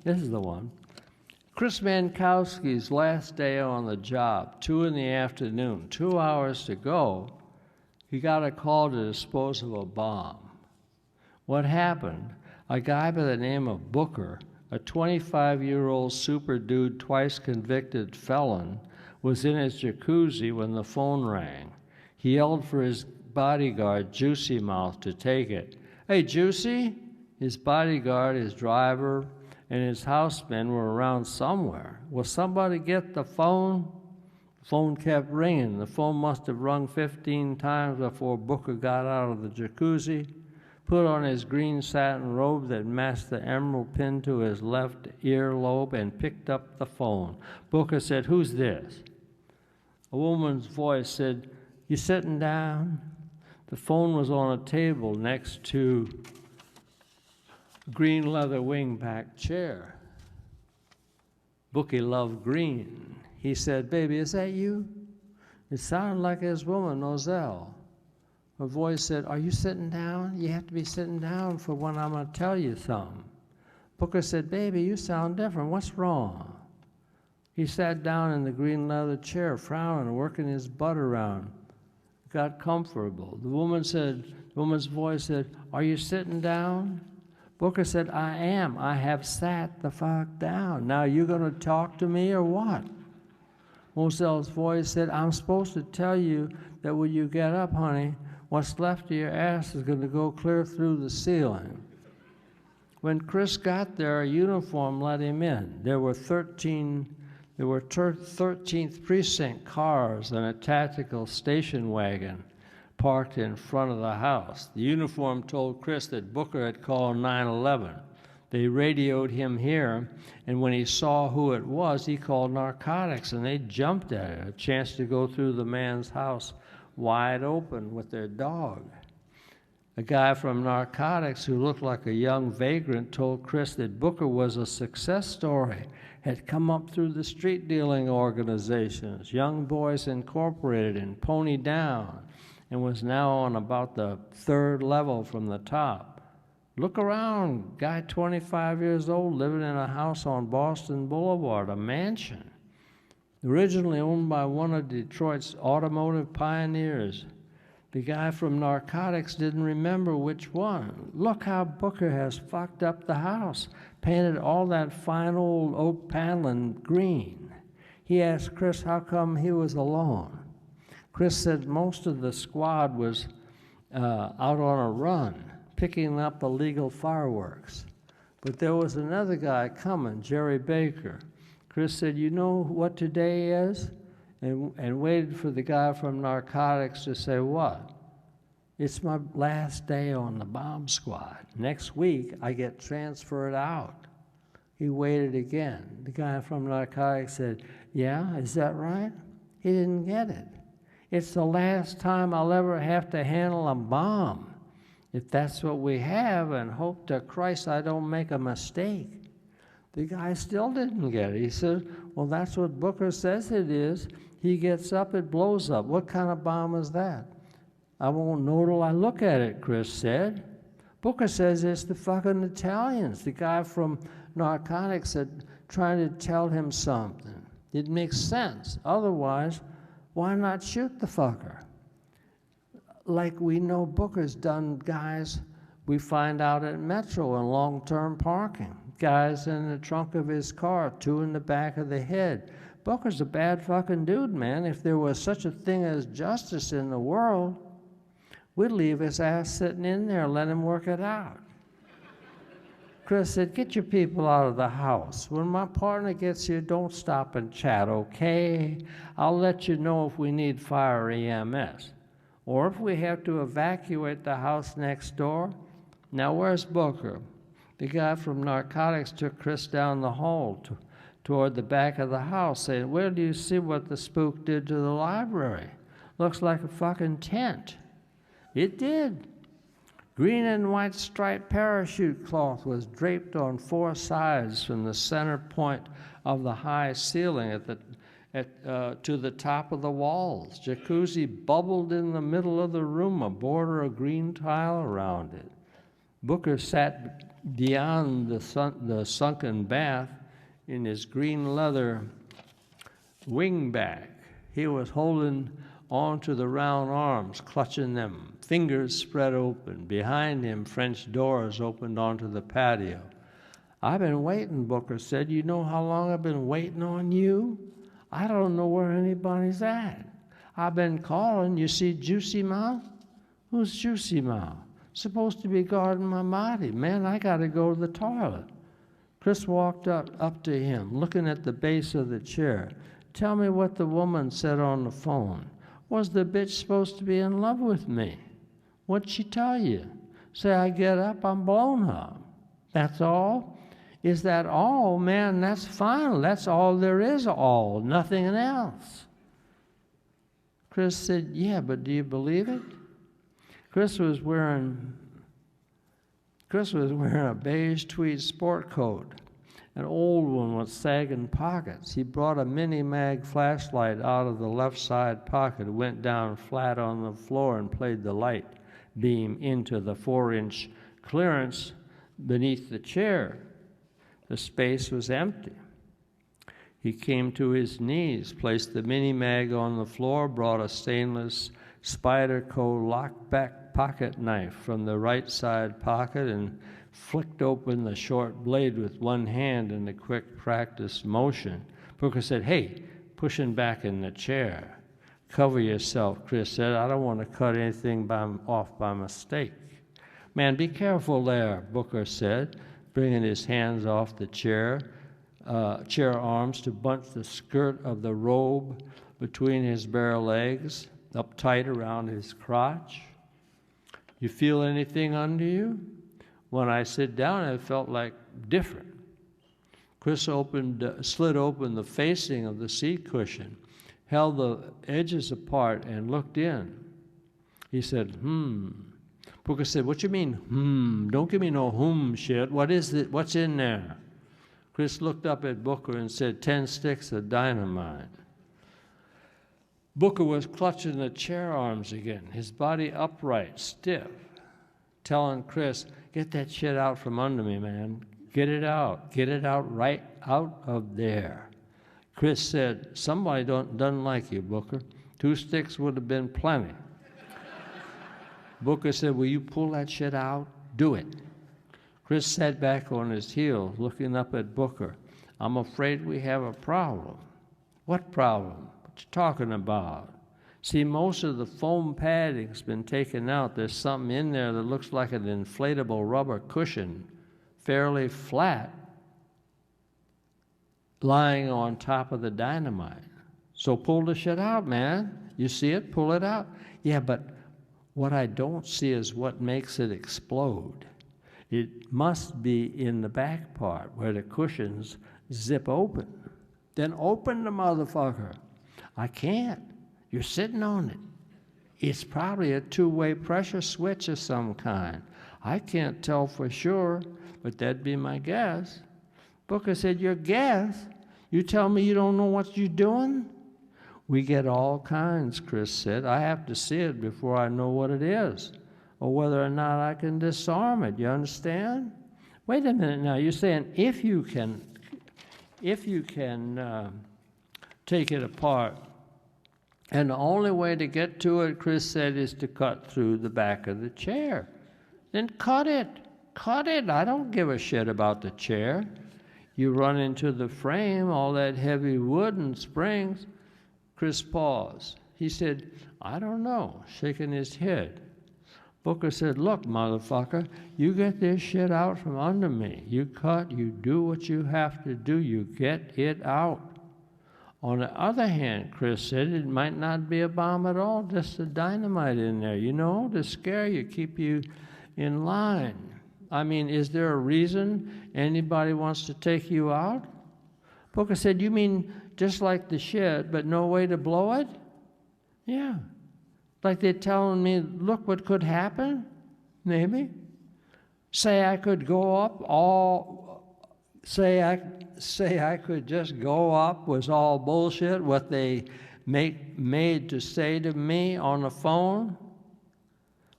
This is the one. Chris Mankowski's last day on the job, 2 in the afternoon, 2 hours to go, he got a call to dispose of a bomb. What happened? A guy by the name of Booker, a 25-year-old super dude, twice convicted felon, was in his jacuzzi when the phone rang. He yelled for his bodyguard, Juicy Mouth, to take it. Hey, Juicy? His bodyguard, his driver, and his housemen were around somewhere. Will somebody get the phone? The phone kept ringing. The phone must have rung 15 times before Booker got out of the jacuzzi, put on his green satin robe that matched the emerald pin to his left earlobe, and picked up the phone. Booker said, "Who's this?" A woman's voice said, "You sitting down?" The phone was on a table next to a green leather wingback chair. Bookie loved green. He said, "Baby, is that you?" It sounded like his woman, Nozelle. Her voice said, "Are you sitting down? You have to be sitting down for when I'm going to tell you something." Booker said, "Baby, you sound different. What's wrong?" He sat down in the green leather chair, frowning, working his butt around. Got comfortable. The woman's voice said, "Are you sitting down?" Booker said, "I am. I have sat the fuck down. Now you going to talk to me or what?" Mozelle's voice said, "I'm supposed to tell you that when you get up, honey, what's left of your ass is going to go clear through the ceiling." When Chris got there, a uniform let him in. There were 13th precinct cars and a tactical station wagon parked in front of the house. The uniform told Chris that Booker had called 911. They radioed him here, and when he saw who it was, he called narcotics, and they jumped at it, a chance to go through the man's house wide open with their dog. A guy from narcotics who looked like a young vagrant told Chris that Booker was a success story, had come up through the street dealing organizations, Young Boys Incorporated and Pony Down, and was now on about the 3rd level from the top. Look around, guy 25 years old living in a house on Boston Boulevard, a mansion. Originally owned by one of Detroit's automotive pioneers. The guy from narcotics didn't remember which one. Look how Booker has fucked up the house, painted all that fine old oak paneling green. He asked Chris how come he was alone. Chris said most of the squad was out on a run, picking up illegal fireworks. But there was another guy coming, Jerry Baker. Chris said, "You know what today is?" And waited for the guy from narcotics to say, "What?" "It's my last day on the bomb squad. Next week, I get transferred out." He waited again. The guy from narcotics said, "Yeah, is that right?" He didn't get it. "It's the last time I'll ever have to handle a bomb. If that's what we have, and hope to Christ I don't make a mistake." The guy still didn't get it. He said, "Well, that's what Booker says it is. He gets up, it blows up. What kind of bomb is that?" "I won't know till I look at it," Chris said. "Booker says it's the fucking Italians." The guy from narcotics said, trying to tell him something. It makes sense. Otherwise, why not shoot the fucker? Like we know Booker's done guys we find out at Metro in long-term parking. Guys in the trunk of his car, 2 in the back of the head. Booker's a bad fucking dude, man. If there was such a thing as justice in the world, we'd leave his ass sitting in there and let him work it out. Chris said, "Get your people out of the house. When my partner gets here, don't stop and chat, okay? I'll let you know if we need fire EMS. Or if we have to evacuate the house next door. Now, where's Booker?" The guy from narcotics took Chris down the hall toward the back of the house, saying, "Where do you see what the spook did to the library? Looks like a fucking tent." It did. Green and white striped parachute cloth was draped on 4 sides from the center point of the high ceiling to the top of the walls. Jacuzzi bubbled in the middle of the room, a border of green tile around it. Booker sat beyond the sunken bath in his green leather wingback. He was holding onto the round arms, clutching them, fingers spread open. Behind him, French doors opened onto the patio. I've been waiting, Booker said. You know how long I've been waiting on you? I don't know where anybody's at. I've been calling. You see Juicy Mouth? Who's Juicy Mouth? Supposed to be guarding my body. Man, I got to go to the toilet. Chris walked up to him, looking at the base of the chair. Tell me what the woman said on the phone. Was the bitch supposed to be in love with me? What'd she tell you? Say I get up, I'm blown up. That's all? Is that all? Man, that's final. That's all there is, all, nothing else. Chris said, yeah, but do you believe it? Chris was wearing a beige tweed sport coat, an old one with sagging pockets. He brought a mini-mag flashlight out of the left side pocket, went down flat on the floor and played the light beam into the 4-inch clearance beneath the chair. The space was empty. He came to his knees, placed the mini-mag on the floor, brought a stainless Spyderco lockback pocket knife from the right side pocket and flicked open the short blade with one hand in a quick practice motion. Booker said, hey, pushing back in the chair. Cover yourself, Chris said. I don't want to cut anything off by mistake. Man, be careful there, Booker said, bringing his hands off the chair arms to bunch the skirt of the robe between his bare legs, up tight around his crotch. You feel anything under you? When I sit down, it felt like different. Chris slid open the facing of the seat cushion, held the edges apart, and looked in. He said, Booker said, what you mean, Don't give me no shit. What is it? What's in there? Chris looked up at Booker and said, 10 sticks of dynamite. Booker was clutching the chair arms again, his body upright, stiff, telling Chris, get that shit out from under me, man. Get it out. Get it out right out of there. Chris said, somebody doesn't like you, Booker. 2 sticks would have been plenty. Booker said, will you pull that shit out? Do it. Chris sat back on his heels, looking up at Booker. I'm afraid we have a problem. What problem? What you talking about? See, most of the foam padding's been taken out. There's something in there that looks like an inflatable rubber cushion, fairly flat, lying on top of the dynamite. So pull the shit out, man. You see it? Pull it out. Yeah, but what I don't see is what makes it explode. It must be in the back part where the cushions zip open. Then open the motherfucker. I can't. You're sitting on it. It's probably a 2-way pressure switch of some kind. I can't tell for sure, but that'd be my guess. Booker said, your guess? You tell me you don't know what you're doing? We get all kinds, Chris said. I have to see it before I know what it is, or whether or not I can disarm it. You understand? Wait a minute now. You're saying if you can take it apart, and the only way to get to it, Chris said, is to cut through the back of the chair. Then cut it. Cut it. I don't give a shit about the chair. You run into the frame, all that heavy wood and springs. Chris paused. He said, I don't know, shaking his head. Booker said, look, motherfucker, you get this shit out from under me. You cut, you do what you have to do, you get it out. On the other hand, Chris said, it might not be a bomb at all, just a dynamite in there, you know, to scare you, keep you in line. I mean, is there a reason anybody wants to take you out? Booker said, you mean just like the shit, but no way to blow it? Yeah. Like they're telling me, look what could happen? Maybe. Say I could go up say I could just go up was all bullshit, what they made to say to me on the phone,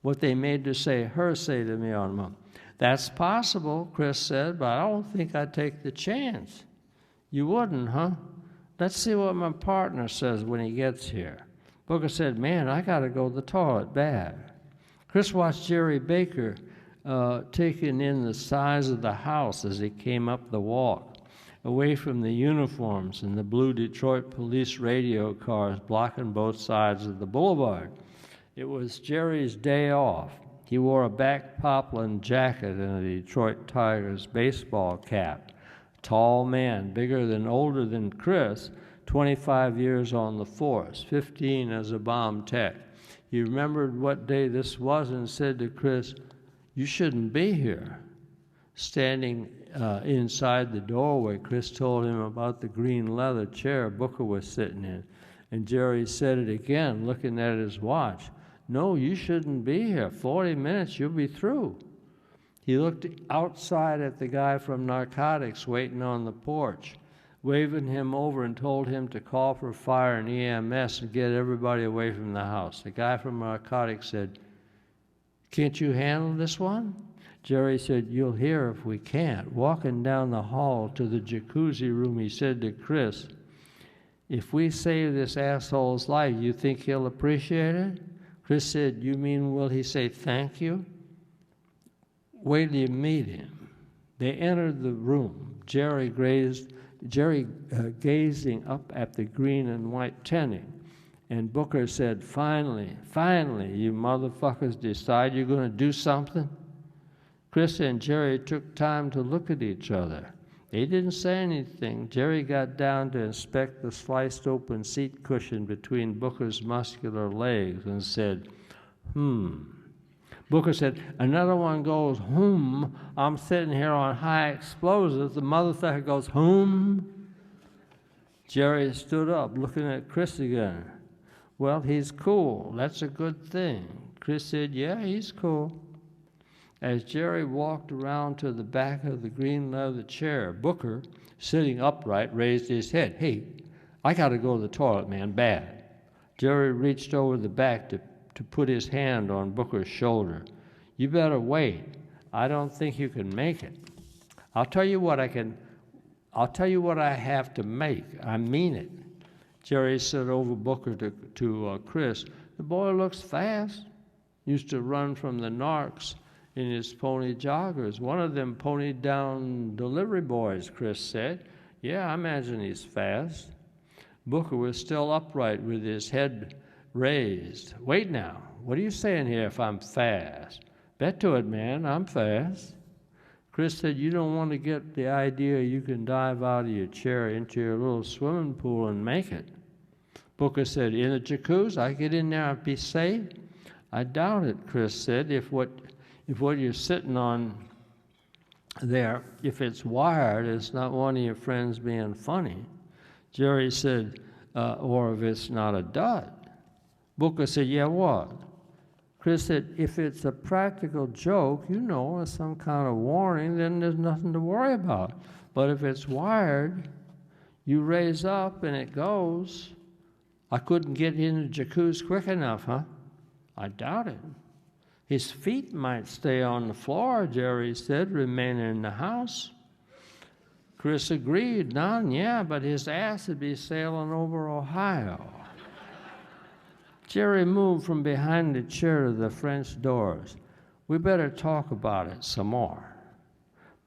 what they made to say to me on the phone. That's possible, Chris said, but I don't think I'd take the chance. You wouldn't, huh? Let's see what my partner says when he gets here. Booker said, man, I got to go to the toilet bad. Chris watched Jerry Baker taking in the size of the house as he came up the walk, away from the uniforms and the blue Detroit police radio cars blocking both sides of the boulevard. It was Jerry's day off. He wore a back poplin jacket and a Detroit Tigers baseball cap. Tall man, bigger than older than Chris, 25 years on the force, 15 as a bomb tech. He remembered what day this was and said to Chris, you shouldn't be here. Standing inside the doorway, Chris told him about the green leather chair Booker was sitting in. And Jerry said it again, looking at his watch. No, you shouldn't be here. 40 minutes, you'll be through. He looked outside at the guy from narcotics waiting on the porch, waving him over and told him to call for fire and EMS and get everybody away from the house. The guy from narcotics said, can't you handle this one? Jerry said, you'll hear if we can't. Walking down the hall to the jacuzzi room, he said to Chris, if we save this asshole's life, you think he'll appreciate it? Chris said, you mean will he say thank you? Wait till you meet him. They entered the room, Jerry gazing up at the green and white tinting. And Booker said, finally, you motherfuckers decide you're going to do something? Chris and Jerry took time to look at each other. They didn't say anything. Jerry got down to inspect the sliced open seat cushion between Booker's muscular legs and said, Booker said, another one goes, I'm sitting here on high explosives. The motherfucker goes, Jerry stood up, looking at Chris again. Well, he's cool. That's a good thing. Chris said, yeah, he's cool. As Jerry walked around to the back of the green leather chair, Booker, sitting upright, raised his head. Hey, I got to go to the toilet, man, bad. Jerry reached over the back to put his hand on Booker's shoulder. You better wait. I don't think you can make it. I'll tell you what I have to make. I mean it. Jerry said over Booker to Chris, the boy looks fast. Used to run from the narcs in his pony joggers. One of them ponied down delivery boys, Chris said. Yeah, I imagine he's fast. Booker was still upright with his head raised. Wait now, what are you saying here if I'm fast? Bet to it, man, I'm fast. Chris said, you don't want to get the idea you can dive out of your chair into your little swimming pool and make it. Booker said, in a jacuzzi, I get in there and be safe? I doubt it, Chris said. If what you're sitting on there, if it's wired, it's not one of your friends being funny. Jerry said, or if it's not a dud. Booker said, yeah, what? Chris said, if it's a practical joke, or some kind of warning, then there's nothing to worry about. But if it's wired, you raise up and it goes. I couldn't get in the jacuzzi quick enough, huh? I doubt it. His feet might stay on the floor, Jerry said, remaining in the house. Chris agreed, yeah, but his ass would be sailing over Ohio. Jerry moved from behind the chair to the French doors. We better talk about it some more.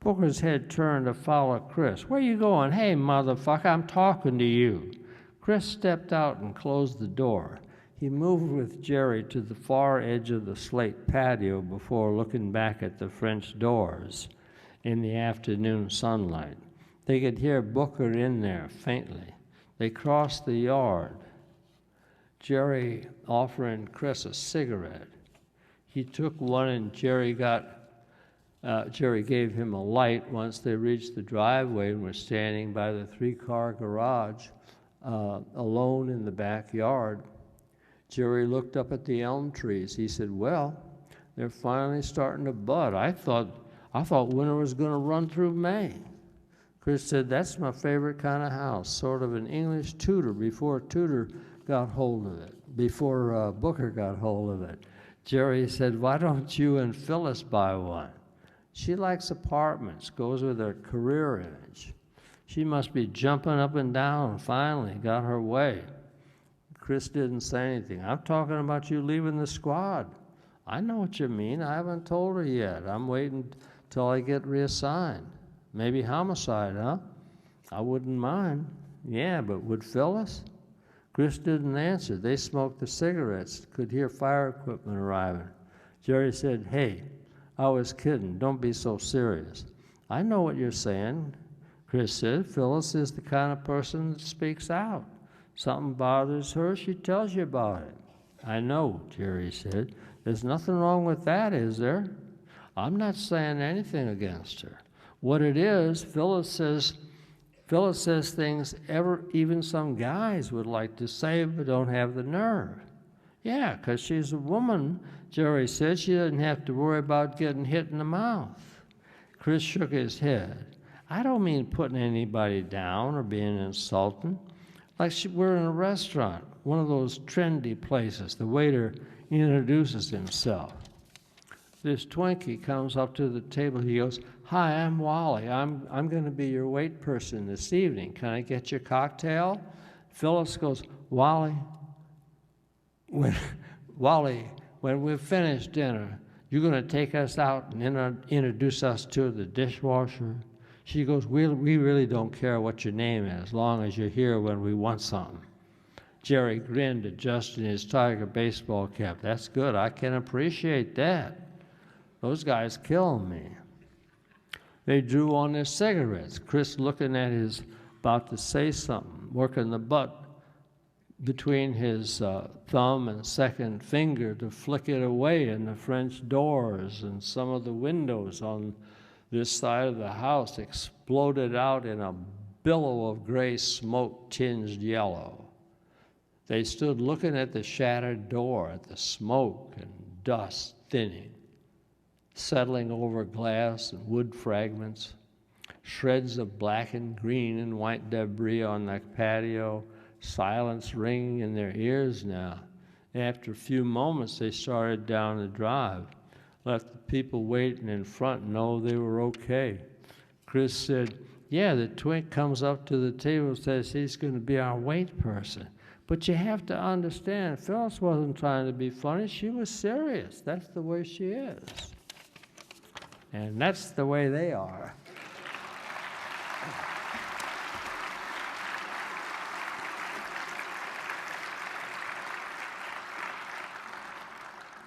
Booker's head turned to follow Chris. Where you going? Hey, motherfucker, I'm talking to you. Chris stepped out and closed the door. He moved with Jerry to the far edge of the slate patio before looking back at the French doors in the afternoon sunlight. They could hear Booker in there faintly. They crossed the yard, Jerry offering Chris a cigarette. He took one and Jerry gave him a light once they reached the driveway and were standing by the 3-car garage alone in the backyard. Jerry looked up at the elm trees. He said, well, they're finally starting to bud. I thought winter was going to run through May. Chris said, that's my favorite kind of house, sort of an English Tudor before Tudor got hold of it, before Booker got hold of it. Jerry said, why don't you and Phyllis buy one? She likes apartments, goes with her career image. She must be jumping up and down and finally got her way. Chris didn't say anything. I'm talking about you leaving the squad. I know what you mean. I haven't told her yet. I'm waiting till I get reassigned. Maybe homicide, huh? I wouldn't mind. Yeah, but would Phyllis? Chris didn't answer. They smoked the cigarettes, could hear fire equipment arriving. Jerry said, hey, I was kidding. Don't be so serious. I know what you're saying, Chris said. Phyllis is the kind of person that speaks out. Something bothers her, she tells you about it. I know, Jerry said. There's nothing wrong with that, is there? I'm not saying anything against her. What it is, Phyllis says things even some guys would like to say but don't have the nerve. Yeah, 'cause she's a woman, Jerry said. She doesn't have to worry about getting hit in the mouth. Chris shook his head. I don't mean putting anybody down or being insulting. Like we're in a restaurant, one of those trendy places. The waiter introduces himself. This Twinkie comes up to the table. He goes, hi, I'm Wally. I'm going to be your wait person this evening. Can I get your cocktail? Phyllis goes, Wally, when we've finished dinner, you're going to take us out and introduce us to the dishwasher? She goes, we really don't care what your name is, as long as you're here when we want something. Jerry grinned, adjusting his Tiger baseball cap. That's good. I can appreciate that. Those guys kill me. They drew on their cigarettes. Chris looking at his, about to say something, working the butt between his thumb and second finger to flick it away in the French doors, and some of the windows on this side of the house exploded out in a billow of gray smoke tinged yellow. They stood looking at the shattered door, at the smoke and dust thinning, settling over glass and wood fragments, shreds of black and green and white debris on the patio, silence ringing in their ears now. After a few moments, they started down the drive, let the people waiting in front know they were okay. Chris said, yeah, the twink comes up to the table and says he's going to be our wait person. But you have to understand, Phyllis wasn't trying to be funny. She was serious. That's the way she is. And that's the way they are.